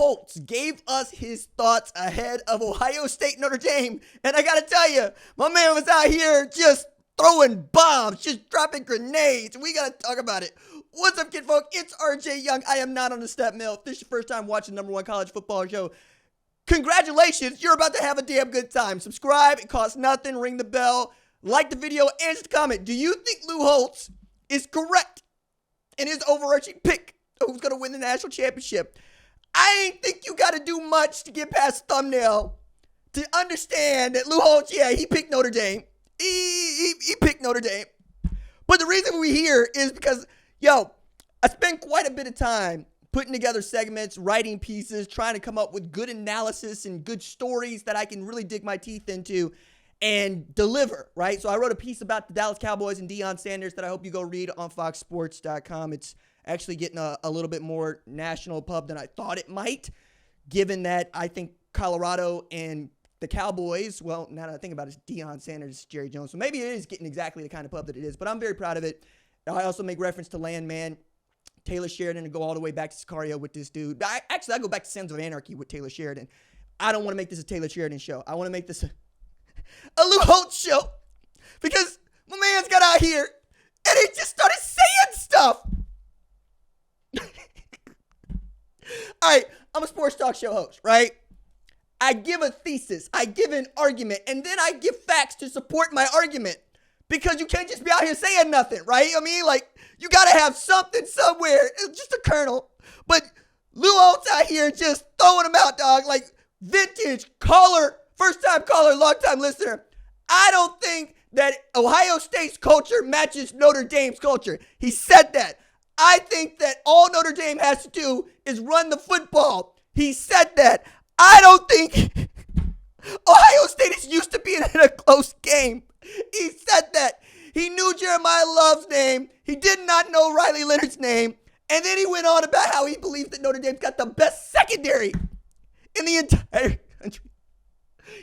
Holtz gave us his thoughts ahead of Ohio State Notre Dame. And I got to tell you, my man was out here just throwing bombs, just dropping grenades. We got to talk about it. What's up, kid folk? It's RJ Young. I am not on the step mill. If this is your first time watching the #1 college football show, congratulations. You're about to have a damn good time. Subscribe. It costs nothing. Ring the bell. Like the video. Answer the comment. Do you think Lou Holtz is correct in his overarching pick of who's going to win the national championship? I ain't think you got to do much to get past the thumbnail to understand that Lou Holtz, yeah, he picked Notre Dame. He picked Notre Dame. But the reason we're here is because, I spent quite a bit of time putting together segments, writing pieces, trying to come up with good analysis and good stories that I can really dig my teeth into and deliver, right? So I wrote a piece about the Dallas Cowboys and Deion Sanders that I hope you go read on foxsports.com. It's actually getting a little bit more national pub than I thought it might, given that I think Colorado and the Cowboys, well, now that I think about it, it's Deion Sanders, Jerry Jones. So maybe it is getting exactly the kind of pub that it is, but I'm very proud of it. I also make reference to Landman, Taylor Sheridan, and go all the way back to Sicario with this dude. I go back to Sons of Anarchy with Taylor Sheridan. I don't want to make this a Taylor Sheridan show. I want to make this a Lou Holtz show because my man's got out here and he just started saying stuff. All right, I'm a sports talk show host, right? I give a thesis, I give an argument, and then I give facts to support my argument because you can't just be out here saying nothing, right? I mean, like, you got to have something somewhere. It's just a kernel. But Lou Holtz out here just throwing them out, dog, like vintage caller, first-time caller, long-time listener. I don't think that Ohio State's culture matches Notre Dame's culture. He said that. I think that all Notre Dame has to do is run the football. He said that. I don't think Ohio State is used to being in a close game. He said that. He knew Jeremiah Love's name. He did not know Riley Leonard's name. And then he went on about how he believes that Notre Dame's got the best secondary in the entire country.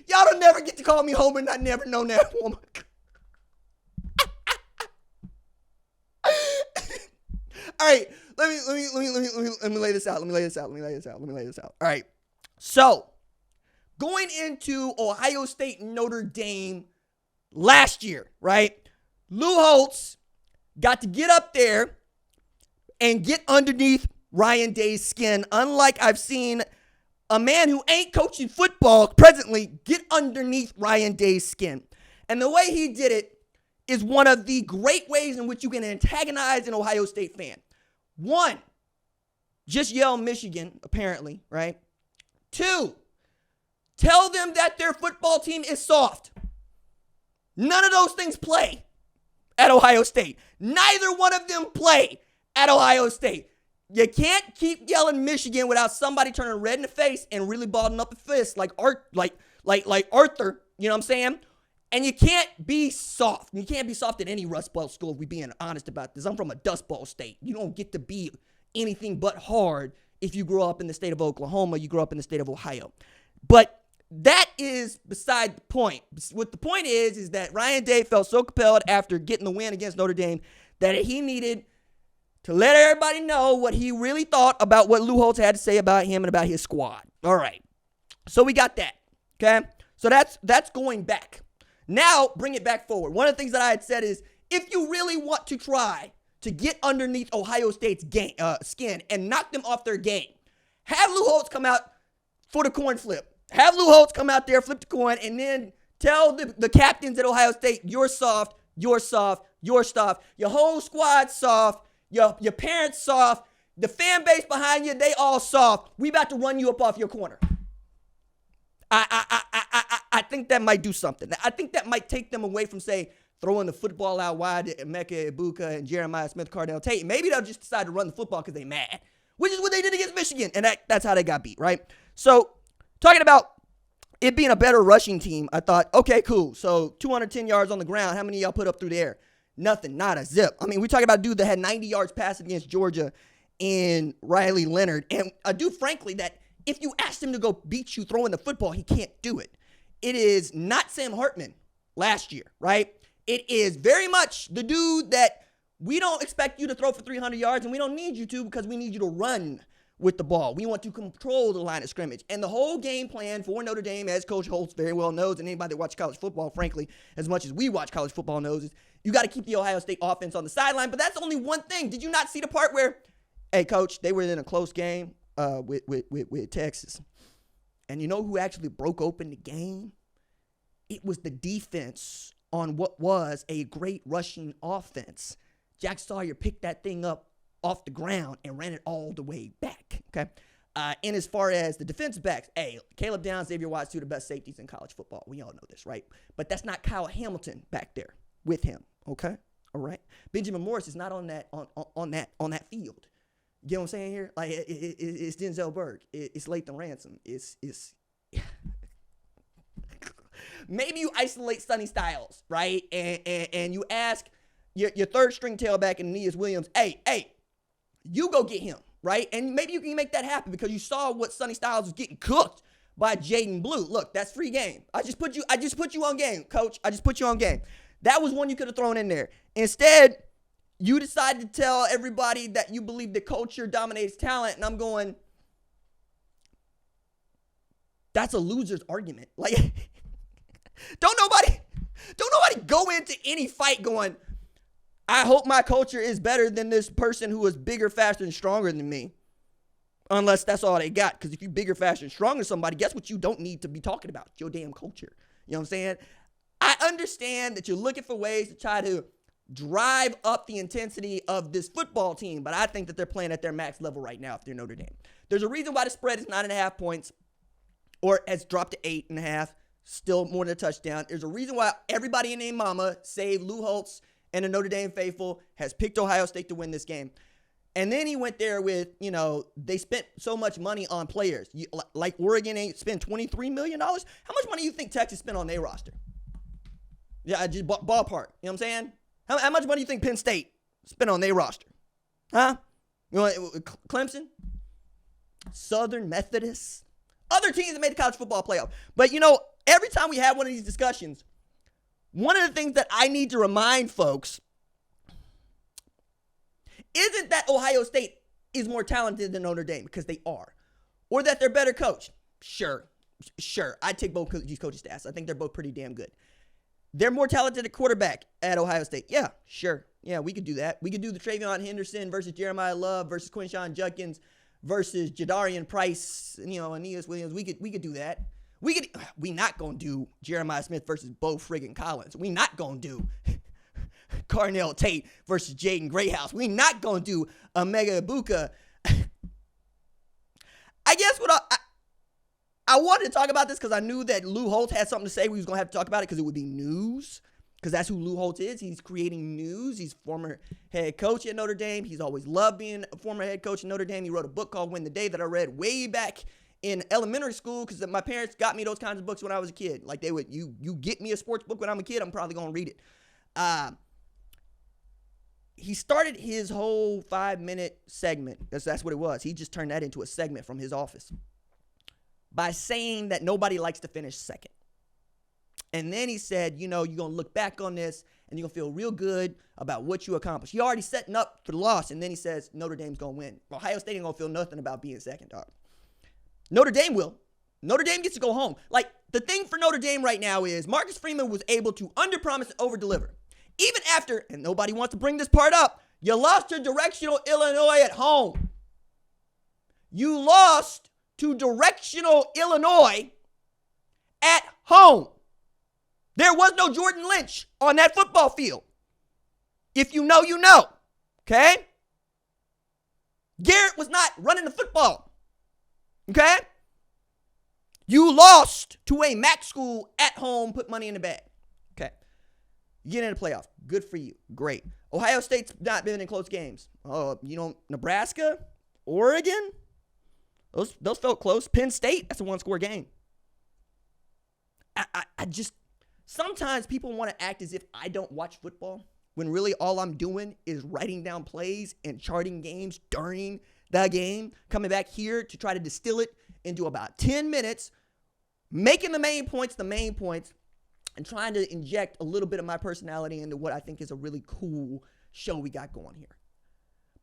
Y'all don't never get to call me Homer and I never known that woman. All right, let me lay this out. All right. So, going into Ohio State Notre Dame last year, right? Lou Holtz got to get up there and get underneath Ryan Day's skin, unlike I've seen a man who ain't coaching football presently get underneath Ryan Day's skin. And the way he did it is one of the great ways in which you can antagonize an Ohio State fan. One, just yell Michigan, apparently, right? Two, tell them that their football team is soft. None of those things play at Ohio State. Neither one of them play at Ohio State. You can't keep yelling Michigan without somebody turning red in the face and really balling up a fist like Arthur, you know what I'm saying? And you can't be soft. You can't be soft at any Rust Belt school if we're being honest about this. I'm from a Dust Bowl state. You don't get to be anything but hard if you grow up in the state of Oklahoma, you grow up in the state of Ohio. But that is beside the point. What the point is that Ryan Day felt so compelled after getting the win against Notre Dame that he needed to let everybody know what he really thought about what Lou Holtz had to say about him and about his squad. All right. So we got that. Okay. So that's going back. Now bring it back forward. One of the things that I had said is if you really want to try to get underneath Ohio State's skin and knock them off their game, have Lou Holtz come out for the coin flip. Have Lou Holtz come out there, flip the coin, and then tell the captains at Ohio State, you're soft, you're soft, you're soft. Your whole squad's soft. Your parents soft. The fan base behind you, they all soft. We about to run you up off your corner. I think that might do something. I think that might take them away from, say, throwing the football out wide to Emeka Egbuka and Jeremiah Smith, Cardell Tate. Maybe they'll just decide to run the football because they're mad, which is what they did against Michigan, and that's how they got beat, right? So, talking about it being a better rushing team, I thought, okay, cool. So, 210 yards on the ground. How many of y'all put up through the air? Nothing, not a zip. I mean, we're talking about a dude that had 90 yards passing against Georgia in Riley Leonard, and a dude, frankly, that if you asked him to go beat you throwing the football, he can't do it. It is not Sam Hartman last year, right? It is very much the dude that we don't expect you to throw for 300 yards, and we don't need you to because we need you to run. with the ball. We want to control the line of scrimmage. And the whole game plan for Notre Dame, as Coach Holtz very well knows, and anybody that watches college football, frankly, as much as we watch college football knows, is you got to keep the Ohio State offense on the sideline. But that's only one thing. Did you not see the part where, hey, Coach, they were in a close game with Texas. And you know who actually broke open the game? It was the defense on what was a great rushing offense. Jack Sawyer picked that thing up off the ground and ran it all the way back, okay? And as far as the defensive backs, hey, Caleb Downs, Xavier Watts, two of the best safeties in college football. We all know this, right? But that's not Kyle Hamilton back there with him, okay? All right? Benjamin Morris is not on that field. You know what I'm saying here? Like, it's Denzel Berg. It's Lathan Ransom. It's maybe you isolate Sonny Styles, right? And you ask your third string tailback, Aeneas Williams, hey, you go get him, right? And maybe you can make that happen because you saw what Sonny Styles was getting cooked by Jaden Blue. Look, that's free game. I just put you on game, Coach. I just put you on game. That was one you could have thrown in there. Instead, you decided to tell everybody that you believe the culture dominates talent, and I'm going, that's a loser's argument. Like, don't nobody go into any fight going, I hope my culture is better than this person who is bigger, faster, and stronger than me. Unless that's all they got. Because if you're bigger, faster, and stronger than somebody, guess what you don't need to be talking about? Your damn culture. You know what I'm saying? I understand that you're looking for ways to try to drive up the intensity of this football team, but I think that they're playing at their max level right now if they're Notre Dame. There's a reason why the spread is 9.5 points, or has dropped to 8.5, still more than a touchdown. There's a reason why everybody in their mama, save Lou Holtz and the Notre Dame faithful, has picked Ohio State to win this game. And then he went there with, they spent so much money on players. Like Oregon ain't spent $23 million. How much money do you think Texas spent on their roster? Yeah, just ballpark. You know what I'm saying? How much money do you think Penn State spent on their roster? Huh? Clemson? Southern Methodist? Other teams that made the college football playoff. But, every time we have one of these discussions, one of the things that I need to remind folks isn't that Ohio State is more talented than Notre Dame, because they are. Or that they're better coached. Sure. I'd take both these coaches' staffs. I think they're both pretty damn good. They're more talented at quarterback at Ohio State. Yeah, sure. Yeah, we could do that. We could do the Travion Henderson versus Jeremiah Love versus Quinshawn Judkins versus Jadarian Price, Aeneas Williams. We could do that. We not going to do Jeremiah Smith versus Bo friggin' Collins. We not going to do Carnell Tate versus Jaden Greathouse. We not going to do Omega Ibuka. I guess what I wanted to talk about this because I knew that Lou Holtz had something to say. We was going to have to talk about it because it would be news, because that's who Lou Holtz is. He's creating news. He's former head coach at Notre Dame. He's always loved being a former head coach at Notre Dame. He wrote a book called Win the Day that I read way back in elementary school because my parents got me those kinds of books when I was a kid. Like they would, you get me a sports book when I'm a kid, I'm probably going to read it. He started his whole 5-minute segment. That's what it was. He just turned that into a segment from his office by saying that nobody likes to finish second. And then he said, you're going to look back on this and you're going to feel real good about what you accomplished. He already setting up for the loss. And then he says, Notre Dame's going to win. Ohio State ain't going to feel nothing about being second, dog. Notre Dame will. Notre Dame gets to go home. Like, the thing for Notre Dame right now is Marcus Freeman was able to underpromise and overdeliver. Even after, and nobody wants to bring this part up, you lost to Directional Illinois at home. You lost to Directional Illinois at home. There was no Jordan Lynch on that football field. If you know, you know. Okay? Garrett was not running the football. Okay? You lost to a MAC school at home, put money in the bag. Okay. You get in the playoff. Good for you. Great. Ohio State's not been in close games. Nebraska, Oregon, those felt close. Penn State, that's a one-score game. I just, sometimes people want to act as if I don't watch football when really all I'm doing is writing down plays and charting games during the game, coming back here to try to distill it into about 10 minutes, making the main points, and trying to inject a little bit of my personality into what I think is a really cool show we got going here.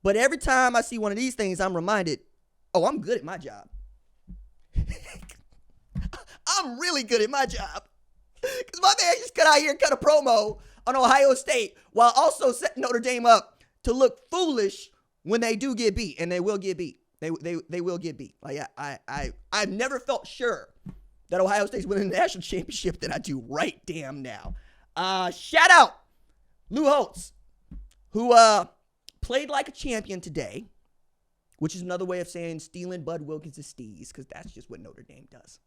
But every time I see one of these things, I'm reminded, Oh, I'm good at my job. I'm really good at my job. Because my man just cut out here and cut a promo on Ohio State while also setting Notre Dame up to look foolish when they do get beat. And they will get beat. They will get beat. Like I've never felt sure that Ohio State's winning the national championship than I do right damn now. Shout out Lou Holtz, who played like a champion today, which is another way of saying stealing Bud Wilkins' steez, because that's just what Notre Dame does.